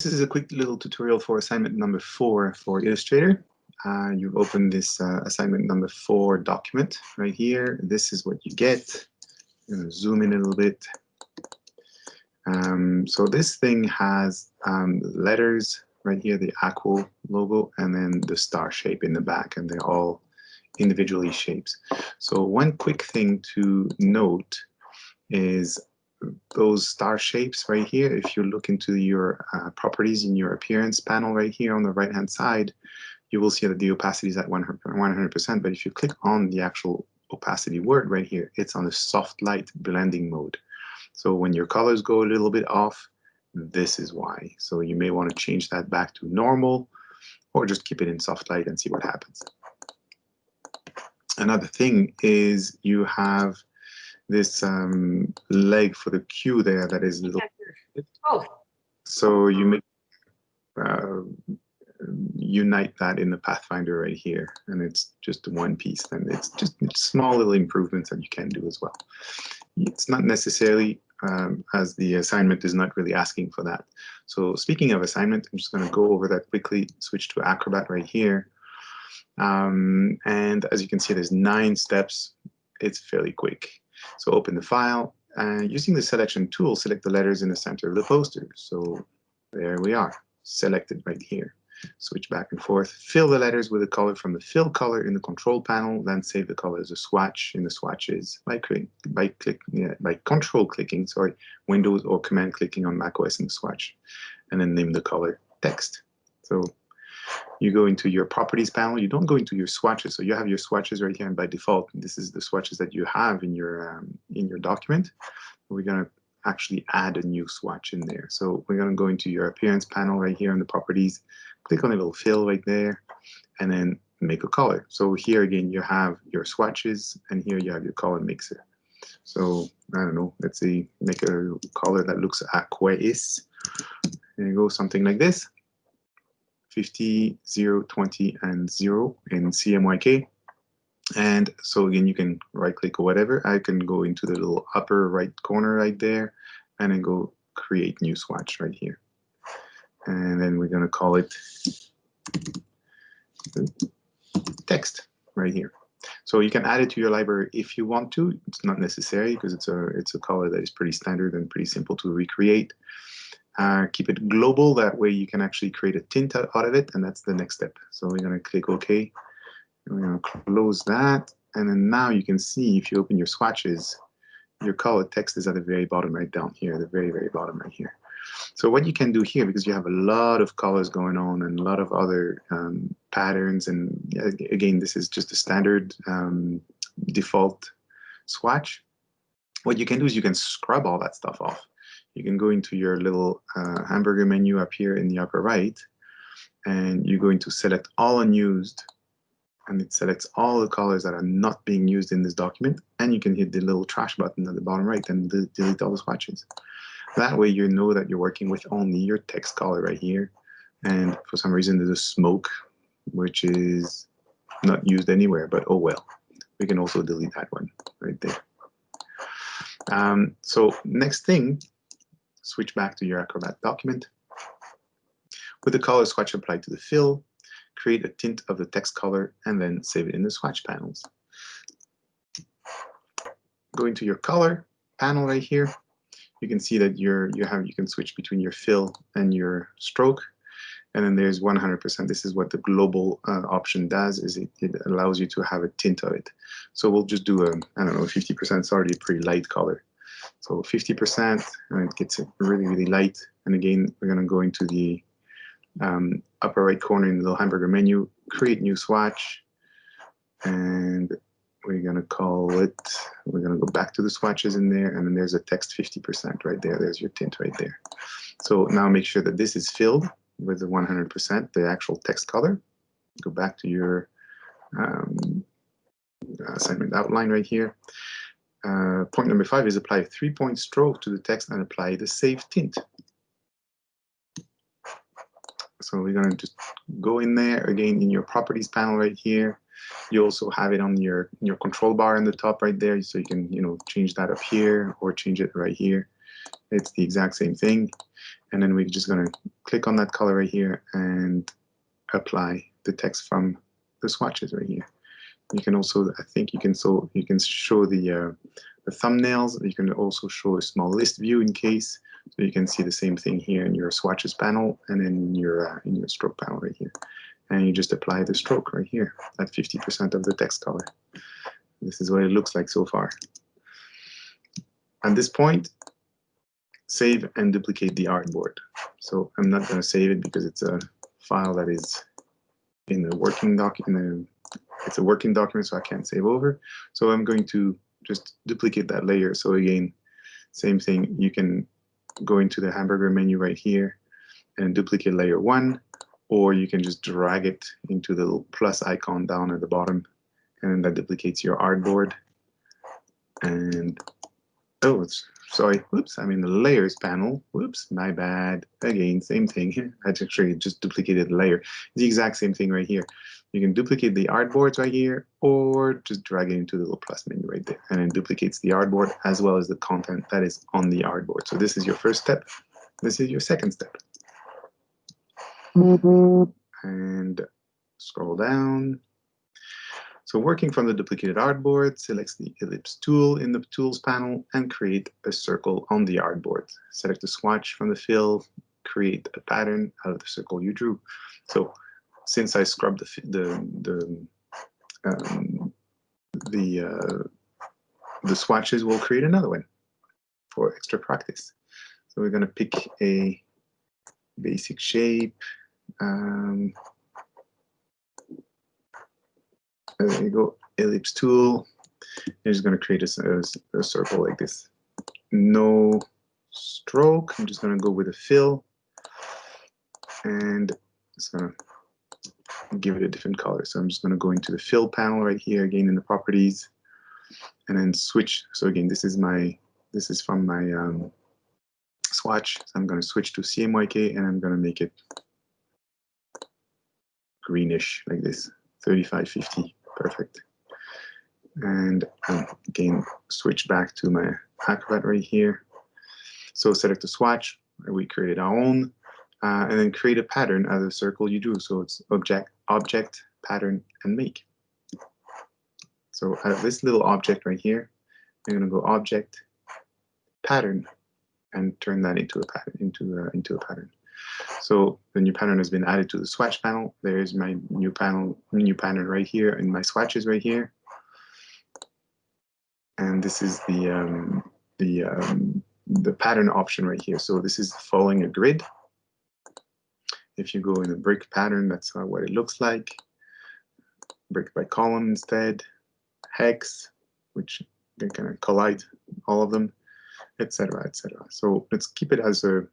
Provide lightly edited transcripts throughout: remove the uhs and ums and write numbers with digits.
This is a quick little tutorial for assignment number 4 for Illustrator. You've opened this assignment number 4 document right here. This is what you get. I'm going to zoom in a little bit. So this thing has letters right here, the Aqua logo, and then the star shape in the back, and they're all individually shapes. So one quick thing to note is those star shapes right here. If you look into your properties in your appearance panel right here on the right hand side, you will see that the opacity is at 100%. But if you click on the actual opacity word right here, it's on the soft light blending mode. So when your colors go a little bit off, this is why. So you may want to change that back to normal, or just keep it in soft light and see what happens. Another thing is you have this leg for the Q there that is little. Oh. So you make unite that in the Pathfinder right here, and it's just one piece. And it's just small little improvements that you can do as well. It's not necessarily as the assignment is not really asking for that. So speaking of assignment, I'm just going to go over that quickly. Switch to Acrobat right here, and as you can see, there's 9 steps. It's fairly quick. So open the file, and using the selection tool, select the letters in the center of the poster. So there we are, selected right here. Switch back and forth, fill the letters with a color from the fill color in the control panel, then save the color as a swatch in the swatches by control clicking, Windows or command clicking on macOS in the swatch, and then name the color text. So you go into your properties panel, you don't go into your swatches. So you have your swatches right here, and by default, this is the swatches that you have in your document. We're going to actually add a new swatch in there. So we're going to go into your appearance panel right here in the properties, click on a little fill right there, and then make a color. So here again, you have your swatches, and here you have your color mixer. So I don't know, let's say make a color that looks aqueous. There you go, something like this. 50, 0, 20, and 0 in CMYK. And so again, you can right click or whatever. I can go into the little upper right corner right there and then go create new swatch right here. And then we're going to call it text right here. So you can add it to your library if you want to. It's not necessary because it's a color that is pretty standard and pretty simple to recreate. Keep it global, that way you can actually create a tint out of it, and that's the next step. So we're going to click OK, and we're going to close that, and then now you can see if you open your swatches, your color text is at the very bottom right down here, the very, very bottom right here. So what you can do here, because you have a lot of colors going on and a lot of other patterns, and again, this is just a standard default swatch, what you can do is you can scrub all that stuff off. You can go into your little hamburger menu up here in the upper right, and you're going to select all unused, and it selects all the colors that are not being used in this document, and you can hit the little trash button at the bottom right and delete all the swatches. That way you know that you're working with only your text color right here, and for some reason there's a smoke which is not used anywhere, but oh well. We can also delete that one right there. So next thing, switch back to your Acrobat document. With the color swatch applied to the fill, create a tint of the text color and then save it in the swatch panels. Go into your color panel right here. You can see that you can switch between your fill and your stroke. And then there's 100%. This is what the global option does, is it allows you to have a tint of it. So we'll just do I don't know, 50%. It's already a pretty light color. So 50%, and it gets really, really light. And again, we're going to go into the upper right corner in the little hamburger menu, create new swatch, and we're going to call it, we're going to go back to the swatches in there, and then there's a text 50% right there. There's your tint right there. So now make sure that this is filled with the 100%, the actual text color. Go back to your assignment outline right here. Point number 5 is apply a 3-point stroke to the text and apply the save tint. So we're going to just go in there again in your properties panel right here. You also have it on your control bar in the top right there, so you can change that up here or change it right here. It's the exact same thing. And then we're just going to click on that color right here and apply the text from the swatches right here. You can also, I think you can show the thumbnails. You can also show a small list view in case, so you can see the same thing here in your swatches panel and in your stroke panel right here. And you just apply the stroke right here at 50% of the text color. This is what it looks like so far. At this point, save and duplicate the artboard. So I'm not going to save it because it's a file that is in a working document. It's a working document, so I can't save over. So I'm going to just duplicate that layer. So again, same thing. You can go into the hamburger menu right here and duplicate layer 1, or you can just drag it into the little plus icon down at the bottom, and that duplicates your artboard. And oh, sorry, whoops, I'm in the layers panel. Whoops, my bad. Again, same thing. I actually just duplicated the layer. The exact same thing right here. You can duplicate the artboards right here, or just drag it into the little plus menu right there, and it duplicates the artboard as well as the content that is on the artboard. So this is your first step. This is your second step. And scroll down. So working from the duplicated artboard, select the ellipse tool in the tools panel and create a circle on the artboard. Select the swatch from the fill, create a pattern out of the circle you drew. So since I scrubbed the swatches, we'll create another one for extra practice. So we're going to pick a basic shape. There you go, ellipse tool. You're just going to create a circle like this. No stroke. I'm just going to go with a fill, and it's going to give it a different color. So I'm just going to go into the fill panel right here again in the properties, and then switch. So again, this is from my swatch. So I'm going to switch to CMYK, and I'm going to make it greenish like this, 3550. Perfect. And again, switch back to my Acrobat right here. So select the swatch. We created our own, and then create a pattern out of the circle you drew. So it's object, pattern, and make. So out of this little object right here, I'm going to go object, pattern, and turn that into a pattern. Into a pattern. So the new pattern has been added to the swatch panel. There's my new pattern right here, and my swatches right here. And this is the pattern option right here. So this is following a grid. If you go in a brick pattern, that's what it looks like. Brick by column instead. Hex, which they kind of collide all of them, etc., etc. So let's keep it as a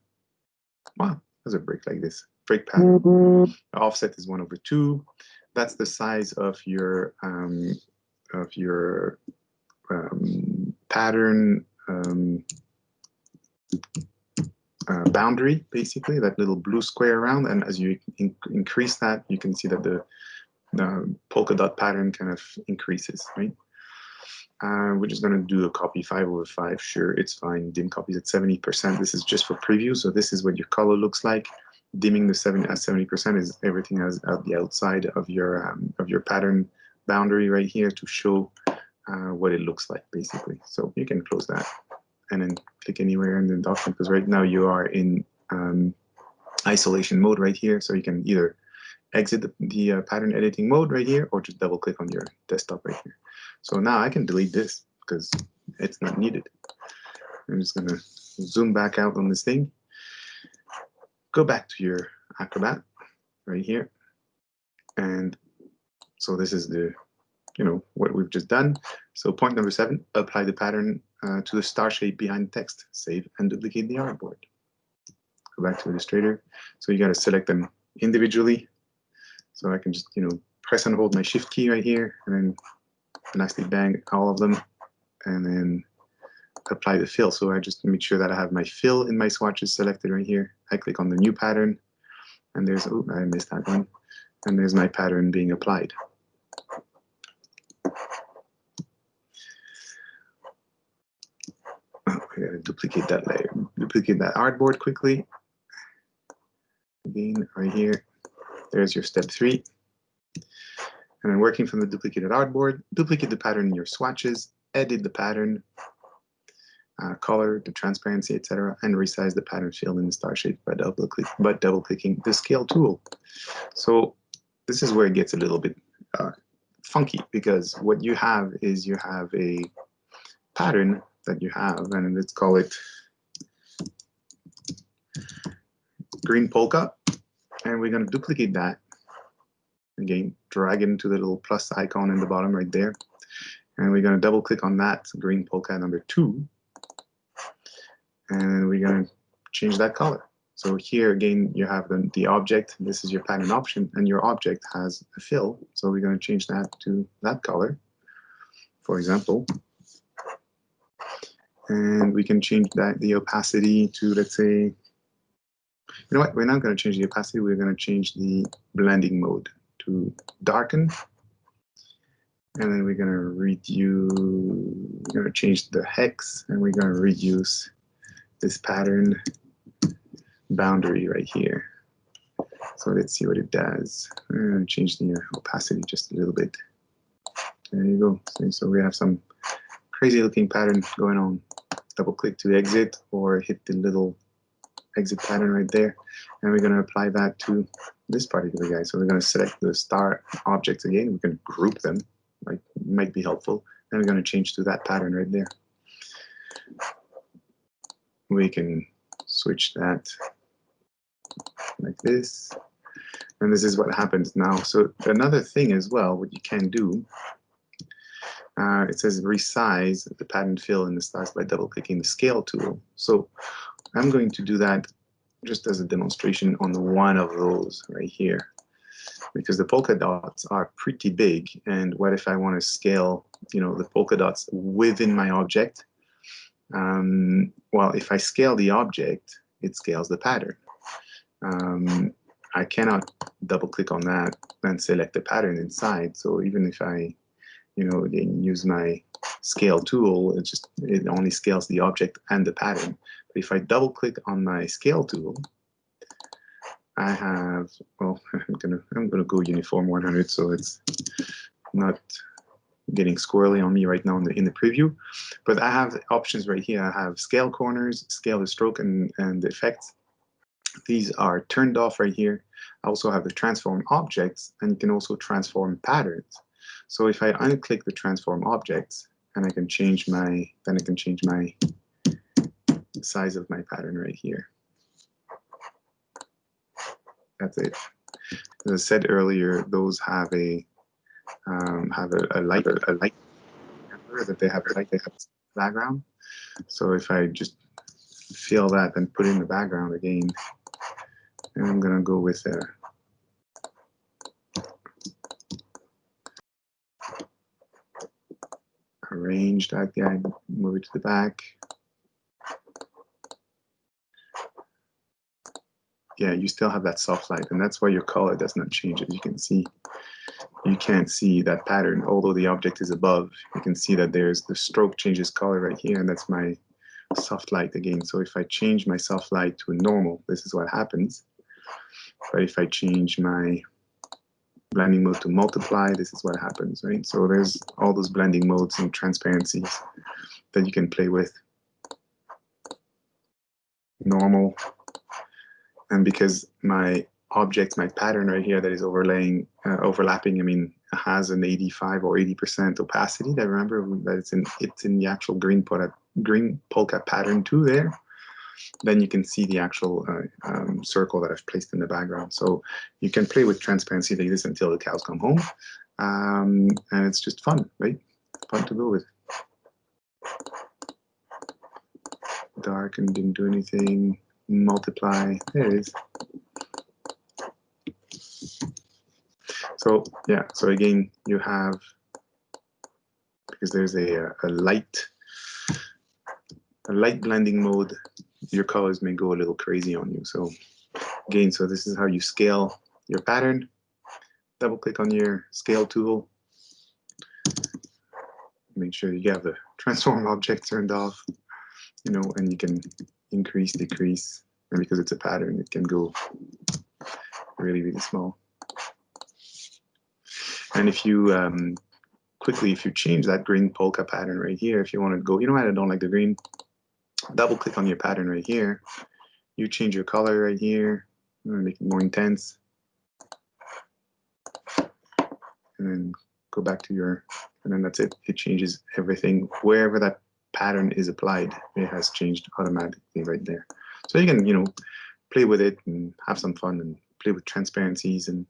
brick like this. Brick pattern. The offset is 1/2. That's the size of your pattern boundary, basically, that little blue square around. And as you increase that, you can see that the polka dot pattern kind of increases, right? We're just going to do a copy 5/5. Sure, it's fine. Dim copies at 70%. This is just for preview, so this is what your color looks like. Dimming the 70% is everything as at the outside of your pattern boundary right here to show what it looks like, basically. So you can close that and then click anywhere in the document, because right now you are in isolation mode right here. So you can either exit the pattern editing mode right here, or just double click on your desktop right here. So now I can delete this because it's not needed. I'm just going to zoom back out on this thing. Go back to your Acrobat right here. And so this is what we've just done. So point number 7, apply the pattern to the star shape behind the text. Save and duplicate the artboard. Go back to Illustrator. So you got to select them individually. So I can just, press and hold my Shift key right here, and then nicely bang all of them, and then apply the fill. So I just make sure that I have my fill in my swatches selected right here. I click on the new pattern, and there's, oh, I missed that one. And there's my pattern being applied. We're going to duplicate that layer, duplicate that artboard quickly. Again, right here, there's your step 3. And then working from the duplicated artboard, duplicate the pattern in your swatches, edit the pattern, color, the transparency, etc., and resize the pattern field in the star shape by double clicking the scale tool. So this is where it gets a little bit funky, because what you have is you have a pattern that you have, and let's call it green polka, and we're going to duplicate that. Again, drag it into the little plus icon in the bottom right there, and we're going to double click on that green polka number 2, and we're going to change that color. So here again, you have the object. This is your pattern option, and your object has a fill. So we're going to change that to that color, for example. And we can change that the opacity to, let's say, you know what? We're not going to change the opacity. We're going to change the blending mode to darken. And then we're going to change the hex, and we're going to reduce this pattern boundary right here. So let's see what it does. I'm going to change the opacity just a little bit. There you go. So we have some crazy looking pattern going on. Double click to exit, or hit the little exit pattern right there. And we're going to apply that to this particular guy. So we're going to select the star objects again. We can group them, like might be helpful. And we're going to change to that pattern right there. We can switch that like this. And this is what happens now. So another thing as well, what you can do, it says resize the pattern fill in the stars by double clicking the scale tool. So I'm going to do that just as a demonstration on one of those right here, because the polka dots are pretty big. And what if I want to scale, the polka dots within my object? Well, if I scale the object, it scales the pattern. I cannot double click on that and select the pattern inside. So even if I, again, use my scale tool, it only scales the object and the pattern. But if I double click on my scale tool, I have, well, I'm gonna go uniform 100, so it's not getting squirrely on me right now in the preview. But I have options right here. I have scale corners, scale the stroke, and the effects. These are turned off right here. I also have the transform objects, and you can also transform patterns. So if I unclick the transform objects, and I can change my size of my pattern right here. That's it. As I said earlier, those have a light that they have background. So if I just fill that and put in the background again, and I'm gonna go with arrange that guy, move it to the back. Yeah, you still have that soft light, and that's why your color does not change. As you can see, you can't see that pattern, although the object is above. You can see that there's the stroke changes color right here, and that's my soft light again. So if I change my soft light to normal, this is what happens. But if I change my blending mode to multiply, this is what happens, right? So there's all those blending modes and transparencies that you can play with. Normal. And because my object, my pattern right here that is overlapping, has an 85 or 80% opacity. That remember that it's in the actual green polka pattern too there. Then you can see the actual circle that I've placed in the background. So you can play with transparency like this until the cows come home. And it's just fun, right? Fun to go with. Dark and didn't do anything. Multiply, there it is. So yeah, so again, you have, because there's a light blending mode, your colors may go a little crazy on you. So again, so this is how you scale your pattern. Double click on your scale tool. Make sure you have the transform object turned off. you know, and you can increase, decrease, and because it's a pattern, it can go really, really small. And if you quickly, if you change that green polka pattern right here, if you want to go, you know what, I don't like the green, double click on your pattern right here. You change your color right here, make it more intense, and then go back to your, and then that's it. It changes everything. Wherever that pattern is applied, it has changed automatically right there. So you can, you know, play with it and have some fun and play with transparencies and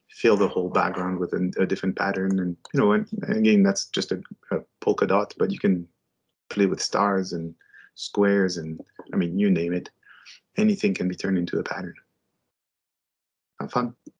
fill the whole background with a different pattern. And, you know, and again, that's just a polka dot, but you can play with stars and squares and, I mean, you name it. Anything can be turned into a pattern. Have fun.